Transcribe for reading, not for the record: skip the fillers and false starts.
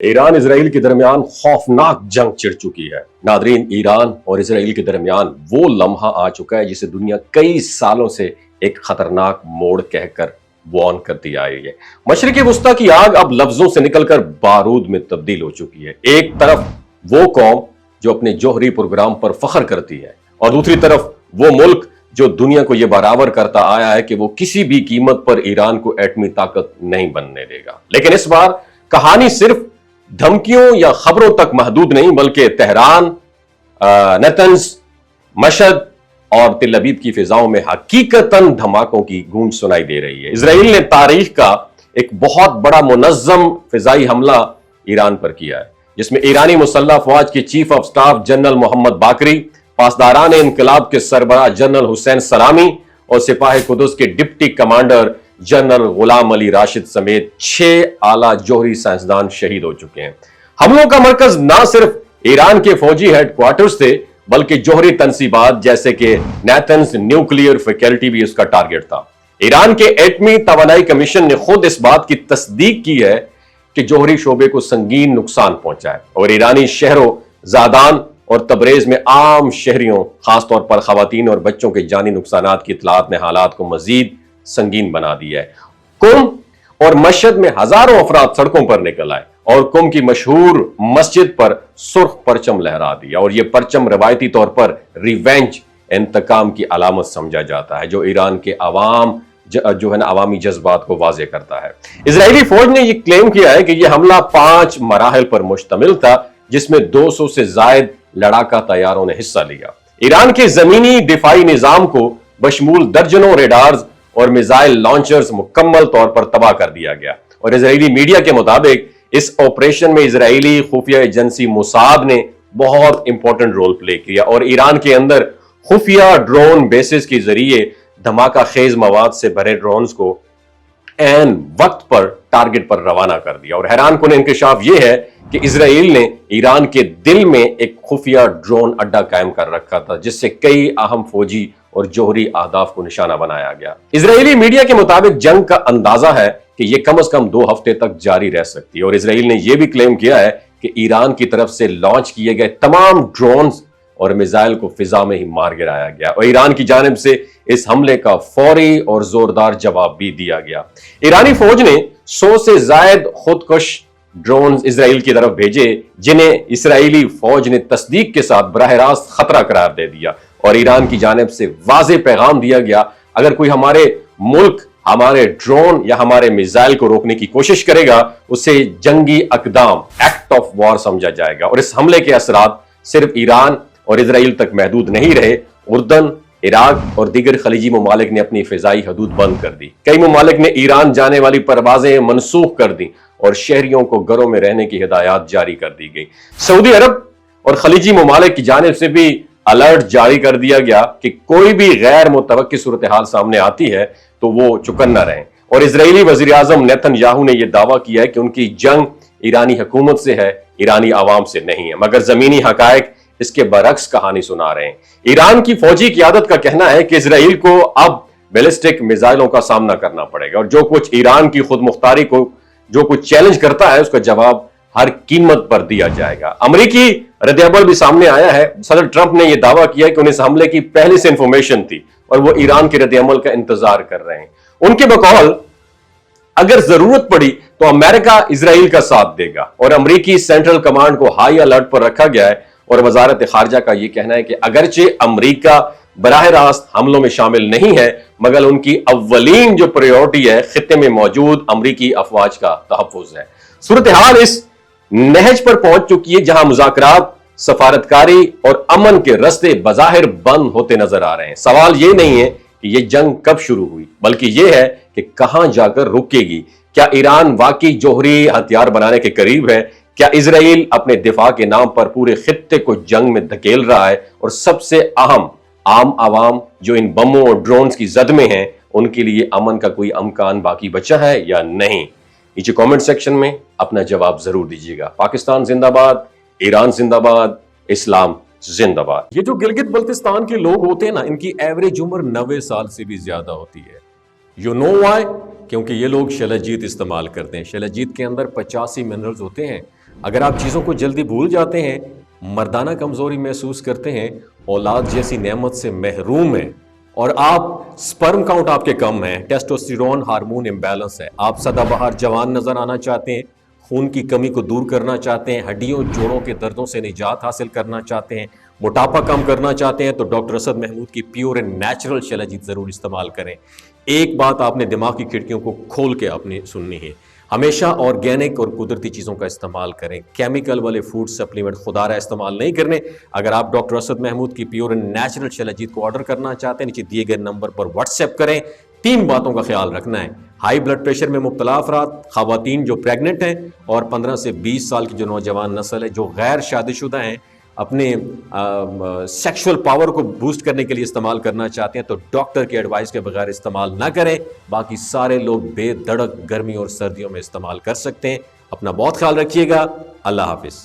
ایران اسرائیل کے درمیان خوفناک جنگ چھڑ چکی ہے۔ ناظرین، ایران اور اسرائیل کے درمیان وہ لمحہ آ چکا ہے جسے دنیا کئی سالوں سے ایک خطرناک موڑ کہہ کر وارن کرتی آئی ہے۔ مشرق وسطیٰ کی آگ اب لفظوں سے نکل کر بارود میں تبدیل ہو چکی ہے۔ ایک طرف وہ قوم جو اپنے جوہری پروگرام پر فخر کرتی ہے اور دوسری طرف وہ ملک جو دنیا کو یہ برابر کرتا آیا ہے کہ وہ کسی بھی قیمت پر ایران کو ایٹمی طاقت نہیں بننے دے گا۔ لیکن اس بار کہانی صرف دھمکیوں یا خبروں تک محدود نہیں، بلکہ تہران، نتنز، مشہد اور تل ابیب کی فضاؤں میں حقیقتاً دھماکوں کی گونج سنائی دے رہی ہے۔ اسرائیل نے تاریخ کا ایک بہت بڑا منظم فضائی حملہ ایران پر کیا ہے، جس میں ایرانی مسلح افواج کے chief of staff general Mohammad Bagheri, پاسداران انقلاب کے سربراہ جنرل حسین سلامی اور سپاہ قدس کے ڈپٹی کمانڈر جنرل غلام علی راشد سمیت 6 اعلیٰ جوہری سائنسدان شہید ہو چکے ہیں۔ حملوں کا مرکز نہ صرف ایران کے فوجی ہیڈ کوارٹرز تھے، بلکہ جوہری تنصیبات جیسے کہ نیتنز نیوکلیئر فیکلٹی بھی اس کا ٹارگٹ تھا۔ ایران کے ایٹمی توانائی کمیشن نے خود اس بات کی تصدیق کی ہے کہ جوہری شعبے کو سنگین نقصان پہنچا ہے اور ایرانی شہروں زادان اور تبریز میں عام شہریوں، خاص طور پر خواتین اور بچوں کے جانی نقصانات کی اطلاعات نے حالات کو مزید سنگین بنا دیا ہے۔ قم اور مشہد میں ہزاروں افراد سڑکوں پر نکل آئے اور قم کی مشہور مسجد پر سرخ پرچم لہرا دیا، اور یہ پرچم روایتی طور پر ریونج، انتقام کی علامت سمجھا جاتا ہے، جو ایران کے عوامی جذبات کو واضح کرتا ہے۔ اسرائیلی فوج نے یہ کلیم کیا ہے کہ یہ حملہ 5 مراحل پر مشتمل تھا، جس میں 200 سے زائد لڑاکا طیاروں نے حصہ لیا۔ ایران کے زمینی دفاعی نظام کو بشمول درجنوں ریڈارز اور میزائل لانچرز مکمل طور پر تباہ کر دیا گیا، اور اسرائیلی میڈیا کے مطابق اس آپریشن میں اسرائیلی خفیہ ایجنسی موساد نے بہت امپورٹنٹ رول پلے کیا اور ایران کے اندر خفیہ ڈرون بیسز کے ذریعے دھماکہ خیز مواد سے بھرے ڈرونز کو عین وقت پر ٹارگٹ پر روانہ کر دیا۔ اور حیران کن انکشاف یہ ہے کہ اسرائیل نے ایران کے دل میں ایک خفیہ ڈرون اڈا قائم کر رکھا تھا، جس سے کئی اہم فوجی اور جوہری اہداف کو نشانہ بنایا گیا۔ اسرائیلی میڈیا کے مطابق جنگ کا اندازہ ہے کہ یہ کم از کم 2 ہفتے تک جاری رہ سکتی ہے، اور اسرائیل نے یہ بھی کلیم کیا ہے کہ ایران کی طرف سے لانچ کیے گئے تمام ڈرونز اور میزائل کو فضا میں ہی مار گرایا گیا، اور ایران کی جانب سے اس حملے کا فوری اور زوردار جواب بھی دیا گیا۔ ایرانی فوج نے 100 سے زائد خودکش ڈرونز اسرائیل کی طرف بھیجے، جنہیں اسرائیلی فوج نے تصدیق کے ساتھ براہ راست خطرہ قرار دے دیا، اور ایران کی جانب سے واضح پیغام دیا گیا اگر کوئی ہمارے ملک، ہمارے ڈرون یا ہمارے میزائل کو روکنے کی کوشش کرے گا، اسے جنگی اقدام، ایکٹ آف وار سمجھا جائے گا۔ اور اس حملے کے اثرات صرف ایران اور اسرائیل تک محدود نہیں رہے۔ اردن، عراق اور دیگر خلیجی ممالک نے اپنی فضائی حدود بند کر دی، کئی ممالک نے ایران جانے والی پروازیں منسوخ کر دیں اور شہریوں کو گھروں میں رہنے کی ہدایات جاری کر دی گئی۔ سعودی عرب اور خلیجی ممالک کی جانب سے بھی الرٹ جاری کر دیا گیا کہ کوئی بھی غیر متوقع صورتحال سامنے آتی ہے تو وہ چوکنا رہیں، اور اسرائیلی وزیر اعظم نیتن یاہو نے یہ دعویٰ کیا ہے کہ ان کی جنگ ایرانی حکومت سے ہے، ایرانی عوام سے نہیں ہے، مگر زمینی حقائق اس کے برعکس کہانی سنا رہے ہیں۔ ایران کی فوجی قیادت کا کہنا ہے کہ اسرائیل کو اب بیلسٹک میزائلوں کا سامنا کرنا پڑے گا، اور جو کچھ ایران کی خود مختاری کو جو کچھ چیلنج کرتا ہے اس کا جواب ہر قیمت پر دیا جائے گا۔ امریکی رد عمل بھی سامنے آیا ہے۔ صدر ٹرمپ نے یہ دعویٰ کیا کہ انہیں اس حملے کی پہلے سے انفارمیشن تھی اور وہ ایران کے رد عمل کا انتظار کر رہے ہیں۔ ان کے بقول اگر ضرورت پڑی تو امریکہ اسرائیل کا ساتھ دے گا، اور امریکی سینٹرل کمانڈ کو ہائی الرٹ پر رکھا گیا ہے، اور وزارت خارجہ کا یہ کہنا ہے کہ اگرچہ امریکہ براہ راست حملوں میں شامل نہیں ہے، مگر ان کی اولین جو پریورٹی ہے خطے میں موجود امریکی افواج کا تحفظ ہے۔ صورتحال اس نہج پر پہنچ چکی ہے جہاں مذاکرات، سفارتکاری اور امن کے راستے بظاہر بند ہوتے نظر آ رہے ہیں۔ سوال یہ نہیں ہے کہ یہ جنگ کب شروع ہوئی، بلکہ یہ ہے کہ کہاں جا کر رکے گی۔ کیا ایران واقعی جوہری ہتھیار بنانے کے قریب ہے؟ کیا اسرائیل اپنے دفاع کے نام پر پورے خطے کو جنگ میں دھکیل رہا ہے؟ اور سب سے اہم، عام عوام جو ان بموں اور ڈرونز کی زد میں ہیں، ان کے لیے امن کا کوئی امکان باقی بچا ہے یا نہیں؟ نیچے کامنٹ سیکشن میں اپنا جواب ضرور دیجیے گا۔ پاکستان زندہ باد، ایران زندہ باد، اسلام زندہ باد۔ یہ جو گلگت بلتستان کے لوگ ہوتے ہیں نا، ان کی ایوریج عمر 90 سال سے بھی زیادہ ہوتی ہے۔ You know why? کیونکہ یہ لوگ شیلاجیت استعمال کرتے ہیں۔ شیلاجیت کے اندر 85 منرلز ہوتے ہیں اگر آپ چیزوں کو جلدی بھول جاتے ہیں، مردانہ کمزوری محسوس کرتے ہیں، اولاد جیسی نعمت سے محروم ہیں، اور آپ سپرم کاؤنٹ آپ کے کم ہیں، ٹیسٹوسٹیرون ہارمون امبیلنس ہے، آپ سدا بہار جوان نظر آنا چاہتے ہیں، خون کی کمی کو دور کرنا چاہتے ہیں، ہڈیوں جوڑوں کے دردوں سے نجات حاصل کرنا چاہتے ہیں، موٹاپا کم کرنا چاہتے ہیں، تو ڈاکٹر اسد محمود کی پیور اینڈ نیچرل شیلاجیت ضرور استعمال کریں۔ ایک بات آپ نے دماغ کی کھڑکیوں کو کھول کے آپ نے سننی ہے، ہمیشہ آرگینک اور قدرتی چیزوں کا استعمال کریں، کیمیکل والے فوڈ سپلیمنٹ خدا رہا استعمال نہیں کرنے۔ اگر آپ ڈاکٹر اسد محمود کی پیور اینڈ نیچرل شیلاجیت کو آرڈر کرنا چاہتے ہیں، نیچے دیے گئے نمبر پر واٹس ایپ کریں۔ 3 باتوں کا خیال رکھنا ہے: ہائی بلڈ پریشر میں مبتلا افراد، خواتین جو پریگننٹ ہیں، اور 15 سے 20 سال کی جو نوجوان نسل ہے جو غیر شادی شدہ ہیں، اپنے سیکشول پاور کو بوسٹ کرنے کے لیے استعمال کرنا چاہتے ہیں، تو ڈاکٹر کے ایڈوائس کے بغیر استعمال نہ کریں۔ باقی سارے لوگ بے دھڑک گرمی اور سردیوں میں استعمال کر سکتے ہیں۔ اپنا بہت خیال رکھیے گا۔ اللہ حافظ۔